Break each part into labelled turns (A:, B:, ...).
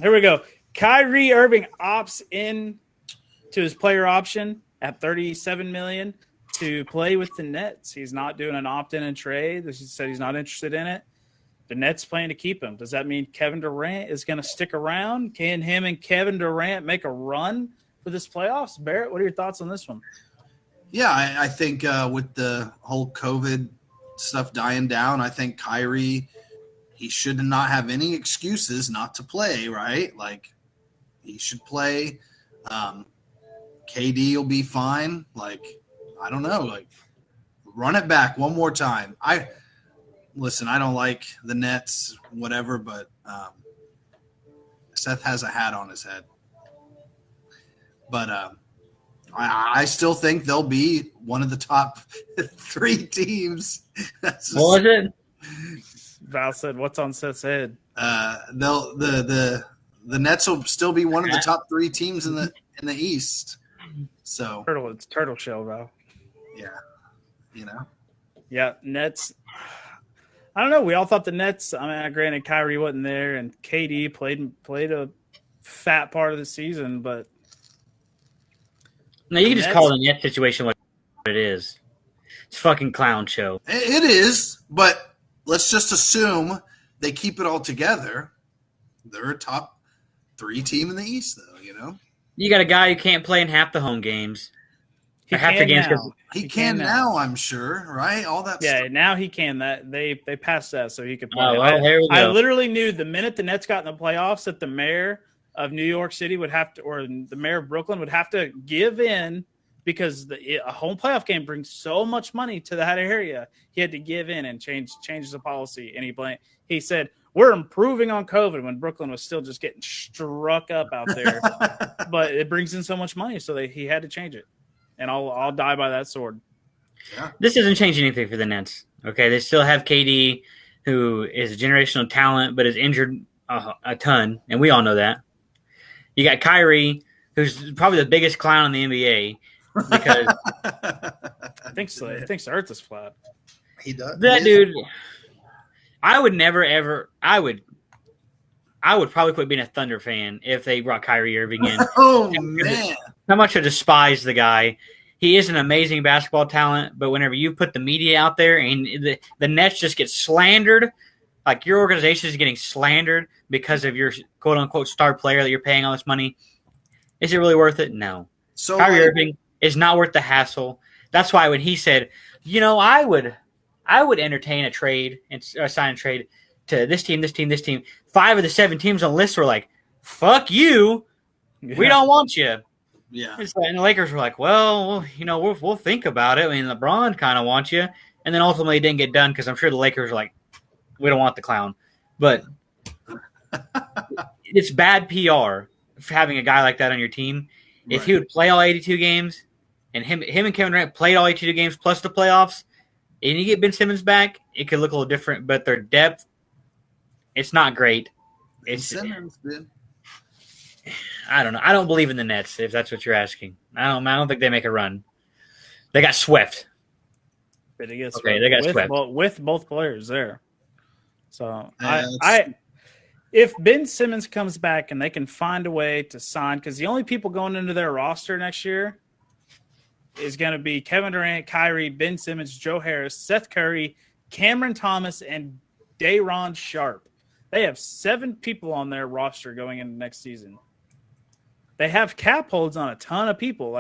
A: Here we go. Kyrie Irving opts in to his player option at $37 million to play with the Nets. He's not doing an opt-in and trade. He said he's not interested in it. The Nets plan to keep him. Does that mean Kevin Durant is going to stick around? Can him and Kevin Durant make a run for this playoffs? Barrett, what are your thoughts on this one?
B: Yeah, I think with the whole COVID stuff dying down, I think Kyrie, he should not have any excuses not to play, right? Like, he should play. KD will be fine. Like, I don't know. Like, run it back one more time. Listen, I don't like the Nets, whatever, but Seth has a hat on his head. But I still think they'll be one of the top 3 teams.
C: What was it?
A: Val said, "What's on Seth's head?"
B: The Nets will still be one of the top 3 teams in the East. So
A: It's turtle shell, Val.
B: Yeah,
A: Yeah, Nets. I don't know. We all thought the Nets. I mean, granted, Kyrie wasn't there, and KD played a fat part of the season, but
C: No, you can just call the Nets situation what it is. It's a fucking clown show.
B: it is. But let's just assume they keep it all together. They're a top 3 team in the East, though.
C: You got a guy who can't play in half the home games.
A: he
C: half the
A: can
C: games
A: now.
B: He can now, I'm sure, right? All that
A: Yeah,
B: stuff.
A: now he can. That they passed that so he could play.
C: Oh, well, here we
A: I
C: go.
A: literally knew the minute the Nets got in the playoffs that the mayor of New York City would have to, or the mayor of Brooklyn would have to give in because a home playoff game brings so much money to that area. He had to give in and change the policy. And he said, "We're improving on COVID," when Brooklyn was still just getting struck up out there. But it brings in so much money, so he had to change it. And I'll die by that sword.
B: Yeah.
C: This doesn't change anything for the Nets. Okay, they still have KD, who is a generational talent, but is injured a ton, and we all know that. You got Kyrie, who's probably the biggest clown in the NBA because
A: I think so. He thinks the Earth is flat.
B: He does.
C: that dude. I would never ever. I would probably quit being a Thunder fan if they brought Kyrie Irving in.
B: Oh man!
C: How much I despise the guy. He is an amazing basketball talent, but whenever you put the media out there and the Nets just get slandered, like your organization is getting slandered because of your quote unquote star player that you're paying all this money, is it really worth it? No.
B: So
C: Kyrie Irving is not worth the hassle. That's why when he said, I would entertain a trade and sign a trade to this team, 5 of the 7 teams on the list were like, "Fuck you, we don't want you."
B: Yeah.
C: And the Lakers were like, well, we'll think about it. I mean, LeBron kind of wants you. And then ultimately it didn't get done because I'm sure the Lakers were like, we don't want the clown. But it's bad PR for having a guy like that on your team. Right. If he would play all 82 games and him and Kevin Durant played all 82 games plus the playoffs, and you get Ben Simmons back, it could look a little different. But their depth, it's not great.
B: Simmons, dude.
C: I don't know. I don't believe in the Nets, if that's what you're asking. I don't think they make a run. They got swept.
A: They got
C: swept.
A: With both players there. So if Ben Simmons comes back and they can find a way to sign, because the only people going into their roster next year is going to be Kevin Durant, Kyrie, Ben Simmons, Joe Harris, Seth Curry, Cameron Thomas, and Day'Ron Sharpe. They have 7 people on their roster going into next season. They have cap holds on a ton of people,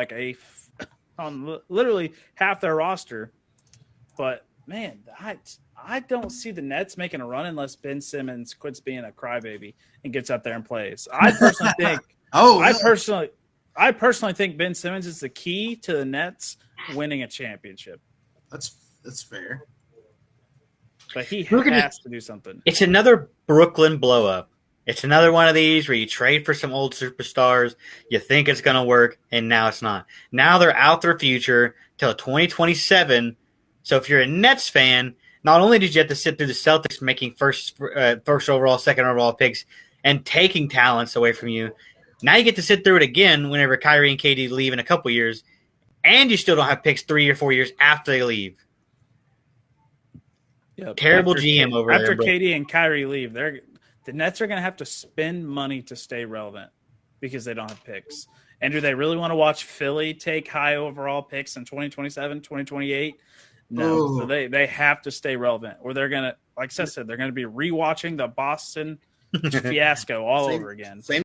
A: on literally half their roster. But man, I don't see the Nets making a run unless Ben Simmons quits being a crybaby and gets out there and plays. I personally think. I personally think Ben Simmons is the key to the Nets winning a championship.
B: That's fair.
A: But he has to do something.
C: It's another Brooklyn blow up. It's another one of these where you trade for some old superstars, you think it's going to work, and now it's not. Now they're out their future till 2027. So if you're a Nets fan, not only did you have to sit through the Celtics making first overall, second overall picks and taking talents away from you, now you get to sit through it again whenever Kyrie and KD leave in a couple years, and you still don't have picks 3 or 4 years after they leave.
A: Yep.
C: Terrible GM over there.
A: After KD and Kyrie leave, the Nets are going to have to spend money to stay relevant because they don't have picks. And do they really want to watch Philly take high overall picks in 2027, 2028? No. Ooh. So they have to stay relevant, or they're going to, like I said, they're going to be rewatching the Boston fiasco all over again.
B: Same